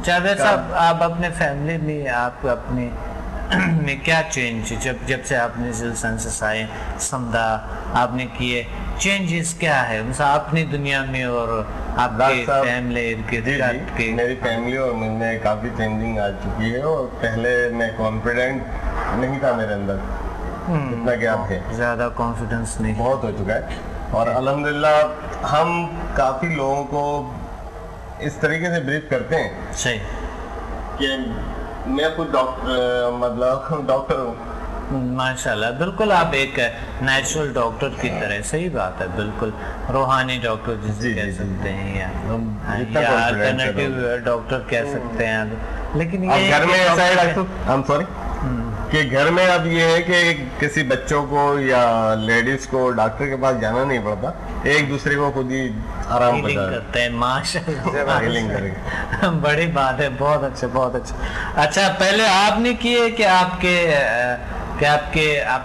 جاوید صاحب آپ اپنے فیملی میں آپ اپنے میں کیا چینج جب سے آپ نے ذیل سائنسز آئے سمجھا آپ نے کیے چینجز کیا ہے مثلا اپنی دنیا میں اور آپ کی فیملی میری فیملی اور مجھ میں کافی چینجنگ آ چکی ہے اور پہلے میں کانفیڈنٹ نہیں تھا میرے اندر اتنا کہ آپ ہے زیادہ کانفیڈنس نہیں بہت ہو چکا ہے اور الحمدللہ ہم کافی لوگوں کو اس طریقے سے بریف کرتے ہیں صحیح کہ میں خود ڈاکٹر ہوں ماشاءاللہ بالکل آپ ایک نیچرل ڈاکٹر کی طرح صحیح بات ہے بالکل روحانی ڈاکٹر جسے کہہ سکتے ہیں یا الٹرنیٹیو ڈاکٹر کہہ سکتے ہیں لیکن گھر میں ایسا ہے ڈاکٹر کہ گھر میں اب یہ ہے کہ کسی بچوں کو یا لیڈیز کو ڈاکٹر کے پاس جانا نہیں پڑتا ایک دوسرے کو خود ہی آرام کرتے ہیں ماشاءاللہ بڑی بات ہے بہت اچھا بہت اچھا اچھا پہلے آپ نے کیے کہ آپ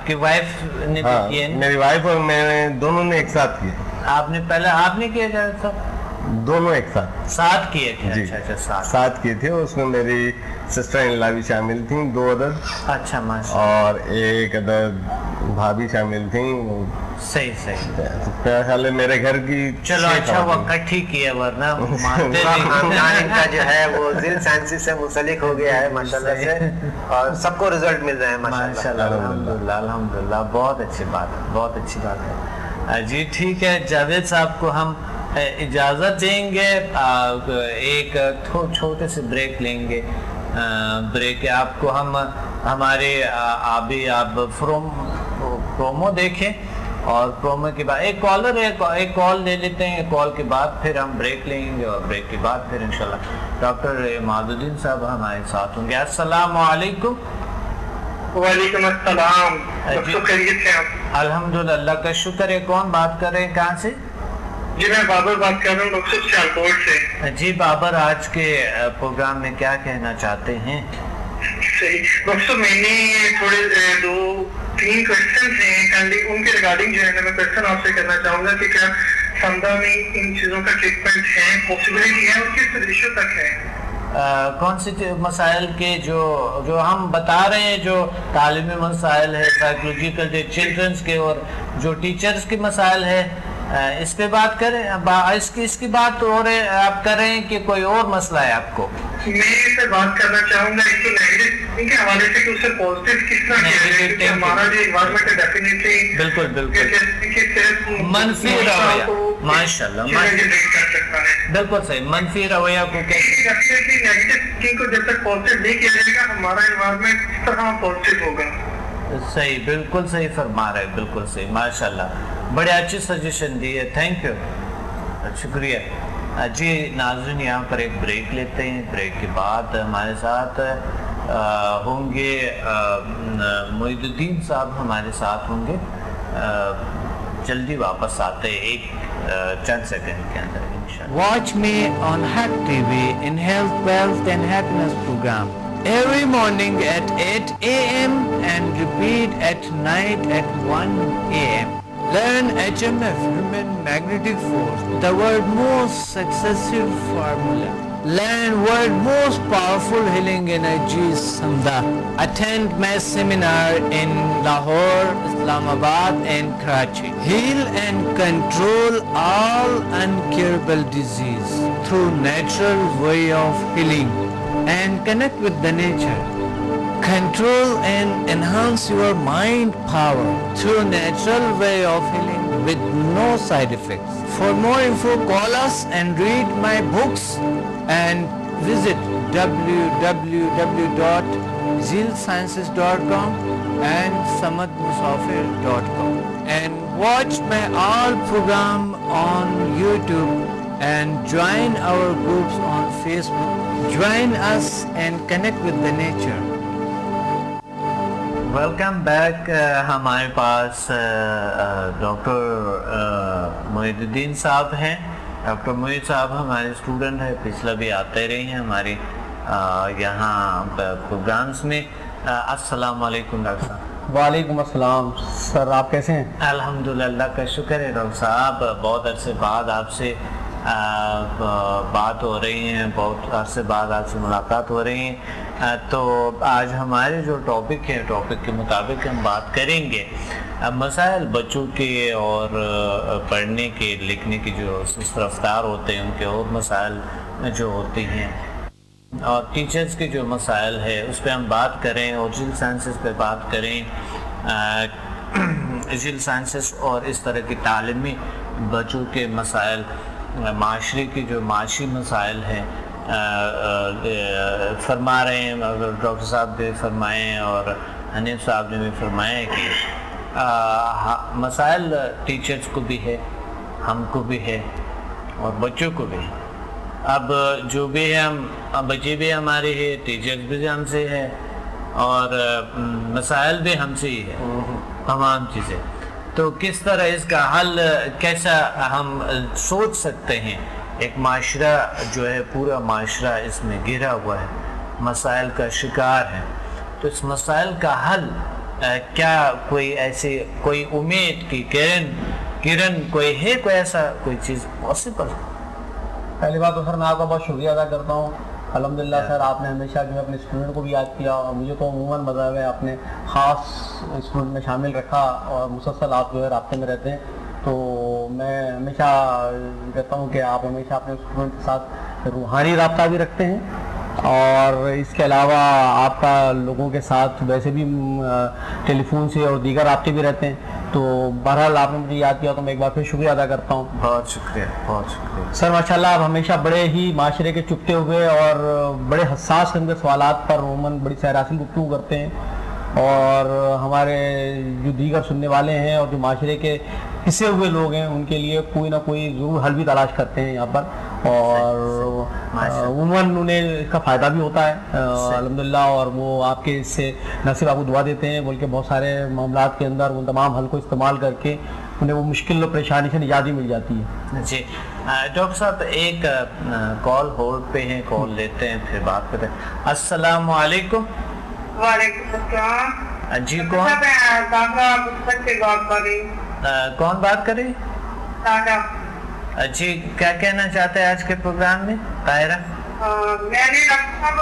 کے وائف نے کیے میری وائف اور میں دونوں نے ایک ساتھ کیے آپ نے پہلے آپ نے کیے جائے صاحب دونوں ایک ساتھ کیے تھے ساتھ کیے تھے اس میں میری سسٹر ان لا بھی شامل تھیں 2 ادر اچھا اور 1 ادر بھابھی شامل تھیں صحیح میرا خیال ہے میرے گھر کی چلو اچھا وقت ٹھیک کیا ورنہ خاندان کا جو ہے وہ ذیل سائنسز سے منسلک ہو گیا ہے ماشاءاللہ سے اور سب کو رزلٹ مل رہے ہیں ماشاءاللہ الحمدللہ بہت اچھی بات ہے جی ٹھیک ہے جاوید صاحب کو ہم اجازت دیں گے ایک چھوٹے سے بریک لیں گے بریک آپ کو ہم ہمارے آپ پرومو دیکھیں اور پرومو کے بعد ایک کال لے لیتے ہیں کال کے بعد پھر ہم بریک لیں گے اور بریک کے بعد پھر انشاءاللہ ڈاکٹر معاذ الدین صاحب ہمارے ساتھ ہوں گے السلام علیکم وعلیکم السلام خیریت سے آپ الحمدللہ اللہ کا شکر ہے کون بات کر رہے ہیں کہاں سے جی میں بابر بات کر رہا ہوں ڈاکٹر سیالکوٹ سے جی بابر آج کے پروگرام میں کیا کہنا چاہتے ہیں صحیح ڈاکٹر میں نے تھوڑے 2-3 کوشچنز ہیں ان کے ریگارڈنگ جو ہے نا میں کوشچن آپ سے کرنا چاہوں گا کہ کیا سمدہ میں ان چیزوں کا ٹریٹمنٹ ہے پاسبلٹی ہے اور کس ریشو تک ہے کون سی مسائل کے جو ہم بتا رہے ہیں جو تعلیمی مسائل ہے سائیکولوجیکل جو چلڈرنس کے اور جو ٹیچرز کے مسائل ہے اس پہ بات کریں اس کی بات اور آپ کر رہے ہیں کہ کوئی اور مسئلہ ہے آپ کو میں اس سے بات کرنا چاہوں گا ایک تو نیگیٹو کے حوالے سے کہ اس سے پازیٹیو کس طرح کیا ہے ہمارا جو انوائرمنٹ ہے ڈیفینیٹلی بالکل منفی رویہ ماشاءاللہ بالکل صحیح منفی رویہ کو ڈیفینیٹلی نیگیٹو کو جب تک پازیٹیو نہیں کیا جائے گا ہمارا انوائرمنٹ اس طرح پازیٹیو ہوگا صحیح بالکل صحیح فرما رہے بالکل صحیح ماشاءاللہ بڑے اچھی سجیشن دی ہے تھینک یو شکریہ جی ناظرین یہاں پر ایک بریک لیتے ہیں بریک کے بعد ہمارے ساتھ ہوں گے معید الدین صاحب ہمارے ساتھ ہوں گے جلدی واپس آتے ایک چند سیکنڈ کے اندر انشاءاللہ Watch me on Hack TV in Health, Wealth and Happiness program every morning at 8 a.m. and repeat at night at 1 a.m. Learn HMF, Human Magnetic Force, the world's most successful formula. Learn world's most powerful healing energy, Samda. Attend my seminar in Lahore, Islamabad and Karachi. Heal and control all incurable disease through natural way of healing and connect with the nature. Control and enhance your mind power through natural way of healing with no side effects. For more info, call us and read my books and visit www.zealsciences.com and samadmusafir.com and watch my all program on YouTube and join our groups on Facebook. Join us and connect with the nature. Welcome back ہمارے پاس doctor Moeed الدین صاحب ہیں doctor Moeed صاحب ہمارے student ہیں پچھلا بھی آتے رہے ہیں ہماری یہاں پروگرامز میں السلام علیکم ڈاکٹر صاحب وعلیکم السلام سر آپ کیسے ہیں الحمدللہ اللہ کا شکر ہے ڈاکٹر صاحب بہت عرصے بعد آپ سے बात हो रही है, बहुत अरसे बाद आपसे मुलाकात हो रही है। तो आज हमारे जो टॉपिक है, टॉपिक के मुताबिक हम बात करेंगे मसाइल बच्चों के और पढ़ने के लिखने की जो सुस्त रफ्तार होते हैं उनके, और मसाइल जो होती हैं, और टीचर्स के जो मसाइल है उस पर हम बात करें, और जिल साइंसेस पे बात करें, जिल साइंसेस और इस तरह की तालीमी बच्चों के मसाइल, माशरे के जो माशी मसाइल हैं फरमा रहे हैं। डॉक्टर साहब भी फरमाएँ और हनीफ साहब ने भी फरमाया कि मसाइल टीचर्स को भी है, हमको भी है और बच्चों को भी है। अब जो भी है, हम बच्चे भी हमारे हैं, टीचर्स भी हमसे है, और मसाइल भी हमसे ही है, तमाम चीज़ें। तो किस तरह इसका हल कैसा हम सोच सकते हैं? एक माशरा जो है, पूरा माशरा इसमें घिरा हुआ है, मसाइल का शिकार है। तो इस मसाइल का हल क्या कोई ऐसी कोई उम्मीद की किरण कोई है, कोई ऐसा कोई चीज़ पॉसिबल? पहली बात तो सर मैं आपका बहुत शुक्रिया अदा करता हूँ। अल्हम्दुलिल्लाह सर, आपने हमेशा जो है अपने स्टूडेंट को भी याद किया, और मुझे तो अमूमन मज़हब है आपने ख़ास स्टूडेंट में शामिल रखा, और मुसलसल आप जो है राब्ते में रहते हैं। तो मैं हमेशा कहता हूँ कि आप हमेशा अपने स्टूडेंट के साथ रूहानी राब्ता भी रखते हैं, और इसके अलावा आपका लोगों के साथ वैसे भी टेलीफोन से और दीगर राब्ते भी रहते हैं। तो बहरहाल आपने मुझे याद किया तो मैं एक बार फिर शुक्रिया अदा करता हूँ। बहुत शुक्रिया, बहुत शुक्रिया सर। माशाल्लाह आप हमेशा बड़े ही माशरे के चुपते हुए और बड़े हसास किस्म के सवालात पर उमूमन बड़ी सैरासी गुफ्तगू करते हैं, और हमारे जो दीगर सुनने वाले हैं और जो माशरे के पिसे हुए लोग हैं उनके लिए कोई ना कोई ज़रूर हल भी तलाश करते हैं यहाँ पर, और उमूमन उन्हें इसका फ़ायदा भी होता है अल्हम्दुलिल्लाह। और वो आपके इससे न सिर्फ आपको दुआ देते हैं बल्कि बहुत सारे मामलात के अंदर उन तमाम हल को इस्तेमाल करके उन्हें वो मुश्किल और परेशानी से निजात भी मिल जाती है। जी डॉक्टर साहब, एक कॉल होल्ड पे है, कॉल लेते हैं फिर बात करते हैं। अस्सलाम वालेकुम। वालेकुम अस्सलाम। जी कौन? कौन बात कर रही? जी क्या कहना चाहते हैं आज के प्रोग्राम में? ताहिरा, मैंने लगभग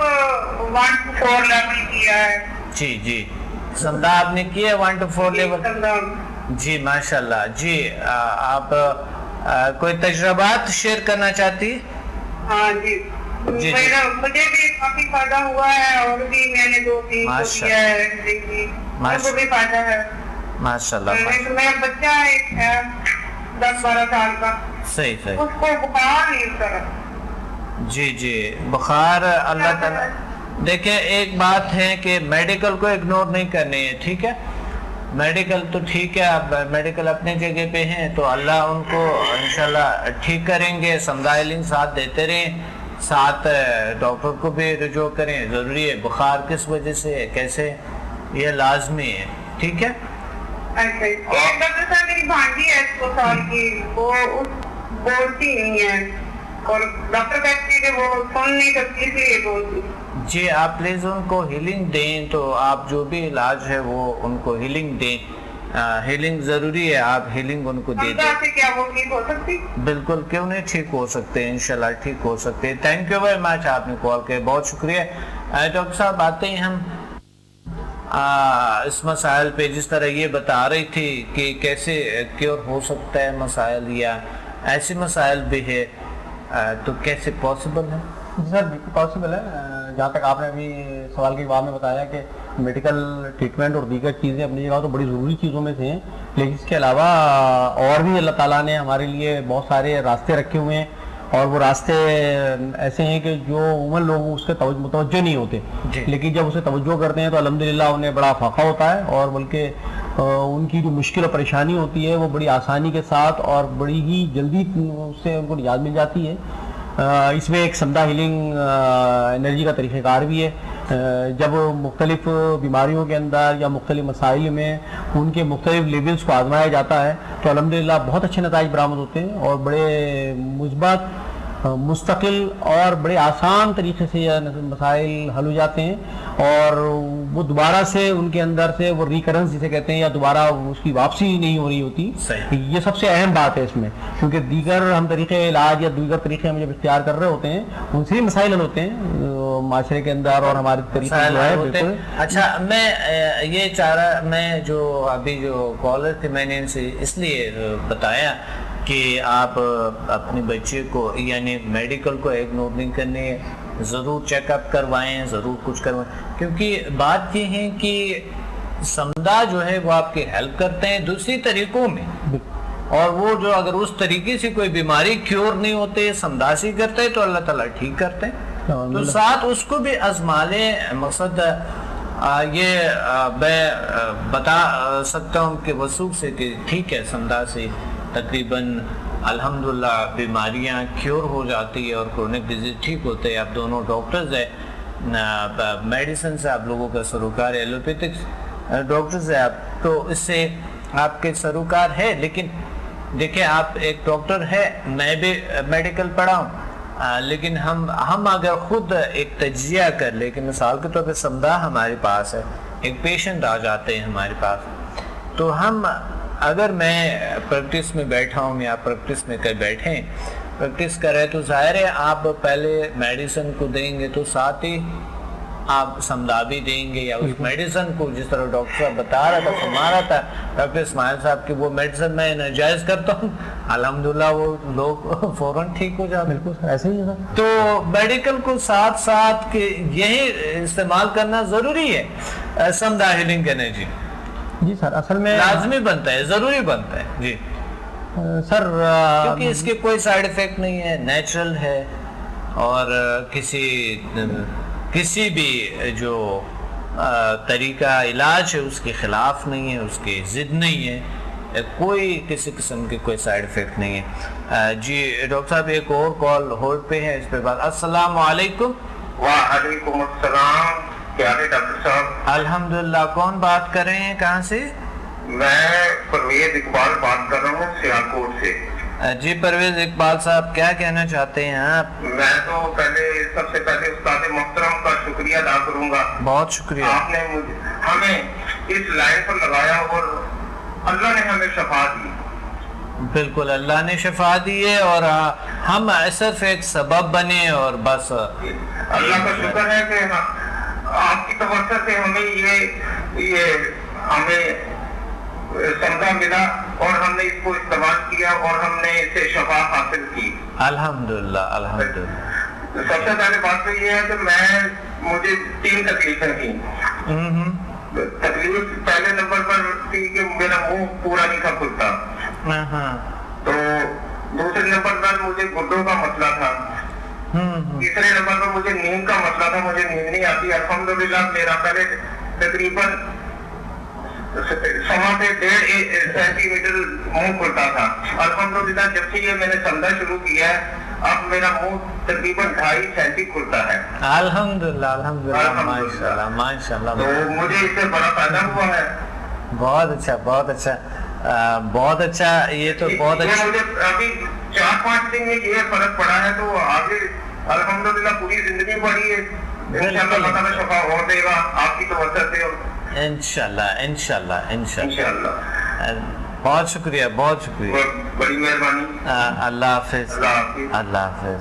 1 to 4 लेवल किया है। जी जी, समझा आपने किया 1 to 4 लेवल? जी माशाल्लाह। जी आप कोई तजुर्बात शेयर करना चाहती है? हाँ जी, मुझे भी काफी फायदा हुआ है, और भी मैंने 2-3 को किया है, मुझे भी फायदा है माशाल्लाह। मेरा बच्चा एक है 10-12 साल का, सही सही, उसको बुखार नहीं उतरा। जी जी, बुखार अल्लाह ताला। देखिए एक बात है कि मेडिकल को इग्नोर नहीं करनी है, ठीक है? मेडिकल तो ठीक है, आप मेडिकल अपने जगह पे हैं, तो अल्लाह उनको इंशाल्लाह ठीक करेंगे। समझाइलिंग साथ देते रहें, साथ डॉक्टर को भी रुजू करें, ज़रूरी है। बुखार किस वजह से है, कैसे, ये लाजमी है, ठीक है? अच्छा, एक डॉक्टर साहब मेरी भांजी है 100 साल की, वो बोलती नहीं है, और डॉक्टर कहते हैं कि वो सुन नहीं सकती, इसलिए बोलती। जी आप प्लीज़ उनको हीलिंग दें, तो आप जो भी इलाज है वो उनको हीलिंग दें। हीलिंग ज़रूरी है, आप हीलिंग उनको दे दें। क्या वो ठीक हो सकती? बिल्कुल, क्यों नहीं, ठीक हो सकते हैं, इंशाल्लाह ठीक हो सकते हैं। थैंक यू वेरी मच, आपने कॉल किया, बहुत शुक्रिया। डॉक्टर साहब आते हैं हम इस मसाइल पे, जिस तरह ये बता रही थी कि कैसे क्योर हो सकता है मसाइल, या ऐसे मसाइल भी है, तो कैसे पॉसिबल है? जी सर, बिल्कुल पॉसिबल है। जहाँ तक आपने अभी सवाल के जवाब में बताया कि मेडिकल ट्रीटमेंट और दीगर चीज़ें अपनी जगह तो बड़ी ज़रूरी चीज़ों में से हैं, लेकिन इसके अलावा और भी अल्लाह ताला ने हमारे लिए बहुत सारे रास्ते रखे हुए हैं, और वो रास्ते ऐसे हैं कि जो उमूमन लोग उसके मुतवज्जो नहीं होते, लेकिन जब उसे तवज्जो करते हैं तो अल्हम्दुलिल्लाह उन्हें बड़ा फ़ाक़ा होता है, और बल्कि उनकी जो मुश्किल और परेशानी होती है वो बड़ी आसानी के साथ और बड़ी ही जल्दी उससे उनको निजात मिल जाती है। इसमें एक समदा हीलिंग एनर्जी का तरीक़ेकार भी है। जब मुख्तलिफ बीमारियों के अंदर या मुख्तलिफ मसाइल में उनके मुख्तलिफ लेवल्स को आजमाया जाता है तो अल्हम्दुलिल्लाह बहुत अच्छे नताइज बरामद होते हैं, और बड़े मुस्बत मुस्तकिल और बड़े आसान तरीके से ये मसाइल हल हो जाते हैं और वो दोबारा से उनके अंदर से वो रिकरेंस जिसे कहते हैं या दोबारा उसकी वापसी नहीं हो रही होती। सही। ये सबसे अहम बात है इसमें, क्योंकि दीगर हम तरीके इलाज या दीगर तरीके हम जब इख्तियार कर रहे होते हैं उनसे ही मसाइल हल होते हैं माशरे के अंदर और हमारे तरीके जो है बिल्कुल। अच्छा, मैं ये चाह रहा, मैं जो अभी जो कॉलर थे मैंने इनसे इसलिए बताया कि आप अपने बच्चे को यानी मेडिकल को इग्नोर नहीं करने, ज़रूर चेकअप करवाएं, ज़रूर कुछ करवाएं, क्योंकि बात ये है कि समदा जो है वो आपकी हेल्प करते हैं दूसरी तरीकों में, और वो जो अगर उस तरीके से कोई बीमारी क्योर नहीं होते, समदासी करते हैं तो अल्लाह ताला ठीक करते हैं, तो साथ उसको भी आजमा लें। मकसद ये मैं बता सकता हूँ कि वसूख से कि ठीक है समदासी तकरीबन अल्हम्दुलिल्लाह बीमारियां क्योर हो जाती है और क्रोनिक डिजीज ठीक होते हैं। आप दोनों डॉक्टर्स हैं, मेडिसिन से आप लोगों का सरोकार है, एलोपैथिक डॉक्टर्स है आप, तो इससे आपके सरोकार है। लेकिन देखिए आप एक डॉक्टर है, मैं भी मेडिकल पढ़ा हूँ, लेकिन हम अगर खुद एक तजिया कर ले कि मिसाल के तौर पे समदा हमारे पास है, एक पेशेंट आ जाते हैं हमारे पास, तो हम अगर मैं प्रैक्टिस में बैठा हूँ या प्रैक्टिस में कहीं बैठे प्रैक्टिस कर रहे, तो जाहिर है आप पहले मेडिसिन को देंगे तो साथ ही आप समदा भी देंगे, या उस मेडिसिन को जिस तरह डॉक्टर साहब बता रहा था, फरमा रहा था डॉक्टर इस्माइल साहब की, वो मेडिसिन मैं एनर्जाइज करता हूँ, अल्हम्दुलिल्लाह वो लोग फौरन ठीक हो जाते। बिल्कुल ऐसे ही है। तो मेडिकल को साथ साथ के यही इस्तेमाल करना जरूरी है, समदा हीलिंग एनर्जी। जी सर, असल में लाजमी बनता है, जरूरी बनता है जी सर, क्योंकि इसके कोई साइड इफेक्ट नहीं है, नेचुरल है, और किसी भी जो तरीका इलाज है उसके खिलाफ नहीं है, उसकी जिद नहीं है, कोई किसी किस्म के कोई साइड इफेक्ट नहीं है। जी डॉक्टर साहब एक और कॉल होल्ड पे है, इस पे बात। अस्सलाम वालेकुम। वालेकुम अस्सलाम, क्या है डॉक्टर साहब? अल्हम्दुलिल्लाह, कौन बात कर रहे हैं, कहाँ से? मैं परवेज इकबाल बात कर रहा हूँ सियालकोट से। जी परवेज इकबाल साहब, क्या कहना चाहते हैं आप? मैं तो सबसे पहले उस्ताद मोहतरम का शुक्रिया अदा करूंगा, बहुत शुक्रिया, आपने हमें इस लाइन पर लगाया और अल्लाह ने हमें शफा दी। बिल्कुल अल्लाह ने शफा दी है, और हम सिर्फ एक सबब बने और बस अल्लाह का शुक्र है कि आपकी तवज्जो से हमें ये हमें समझा मिला और हमने इसको इस्तेमाल किया और हमने इसे शफा हासिल की, अल्हम्दुलिल्लाह अल्हम्दुलिल्लाह। सबसे पहले बात तो ये है कि मुझे 3 तकलीफें थी। तकलीफ पहले नंबर पर थी कि मेरा मुंह पूरा नहीं था खुलता, तो दूसरे नंबर पर मुझे गुर्दों का मसला था, तीसरे नंबर पर मुझे नींद का मसला था, मुझे नींद नहीं आती। अल्हम्दुलिल्लाह मेरा पहले तकरीबन 1.5 से 1.5 सेंटीमीटर मुंह खुलता था। अल्हम्दुलिल्लाह जब से ये मैंने समझा शुरू किया है, अब मेरा मुंह तकरीबन 2.5 सेंटी खुलता है। अल्हम्दुलिल्लाह अल्हम्दुलिल्लाह, माशाल्लाह माशाल्लाह। तो मुझे इससे बड़ा फायदा हुआ है। बहुत अच्छा बहुत अच्छा, बहुत अच्छा, ये तो बहुत अच्छा। मुझे अभी 4-5 दिन में ये फर्क पड़ा है, तो आगे अल्हम्दुलिल्लाह पूरी जिंदगी पड़ी है, इंशाअल्लाह शफा और देगा आपकी तवज्जो से, इंशाअल्लाह इंशाअल्लाह इंशाअल्लाह। बहुत शुक्रिया बहुत शुक्रिया, बड़ी मेहरबानी, अल्लाह हाफिज अल्लाह हाफिज।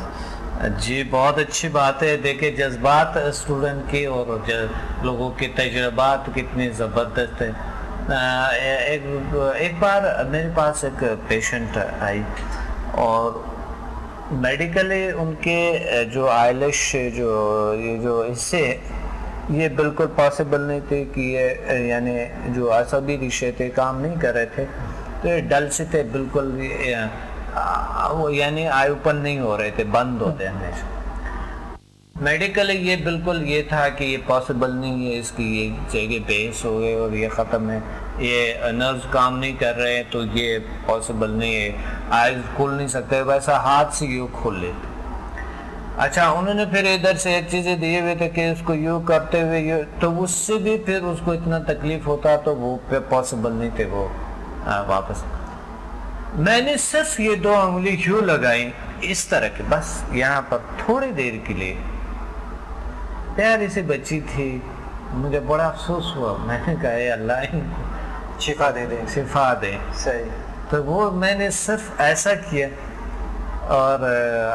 जी बहुत अच्छी बात है। देखिए जज्बात स्टूडेंट के और लोगों के तजुर्बात कितने ज़बरदस्त है। एक बार मेरे पास एक पेशेंट आई और मेडिकली उनके जो आइलिश जो हिस्से ये बिल्कुल पॉसिबल नहीं थे कि ये यानी जो असबी रिश्ते थे काम नहीं कर रहे थे, तो ये डल से थे बिल्कुल, वो यानी आई ओपन नहीं हो रहे थे, बंद होते हमेशा। मेडिकली ये बिल्कुल ये था कि ये पॉसिबल नहीं है, इसकी ये जगह बेस हो गए और ये ख़त्म है, ये नर्व्स काम नहीं कर रहे हैं, तो ये पॉसिबल नहीं है, आइज खुल नहीं सकते, वैसा हाथ से यूँ खोल लेते। अच्छा उन्होंने फिर इधर से एक चीज़ें दिए हुए थे कि उसको यूँ करते हुए यूँ, तो उससे भी फिर उसको इतना तकलीफ होता, तो वो पॉसिबल नहीं थे वो वापस। मैंने सिर्फ ये 2 उंगली यूँ लगाई, اس طرح کے بس یہاں پر تھوڑی دیر کے لیے پیاری سی بچی تھی. مجھے بڑا افسوس ہوا. میں نے کہا اے اللہ ان کو شفا دے دیں. شفا دے. صحیح. تو وہ میں نے صرف ایسا کیا اور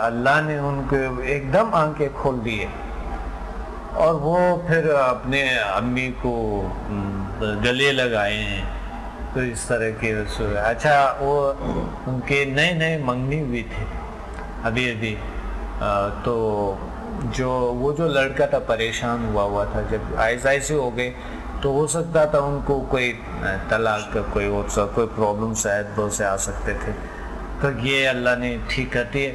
اللہ نے ان کو ایک دم آنکھیں کھول دیے اور وہ پھر اپنے امی کو گلے لگائے ہیں. تو اس طرح کے اچھا وہ ان کے نئے نئے منگنی ہوئی تھی ابھی تو جو لڑکا تھا پریشان ہوا تھا. جب ایسے ہو گئے تو ہو سکتا تھا ان کو کوئی طلاق کا کوئی پرابلم شاید بہت سے آ سکتے تھے. تو یہ اللہ نے ٹھیک کرتی ہے.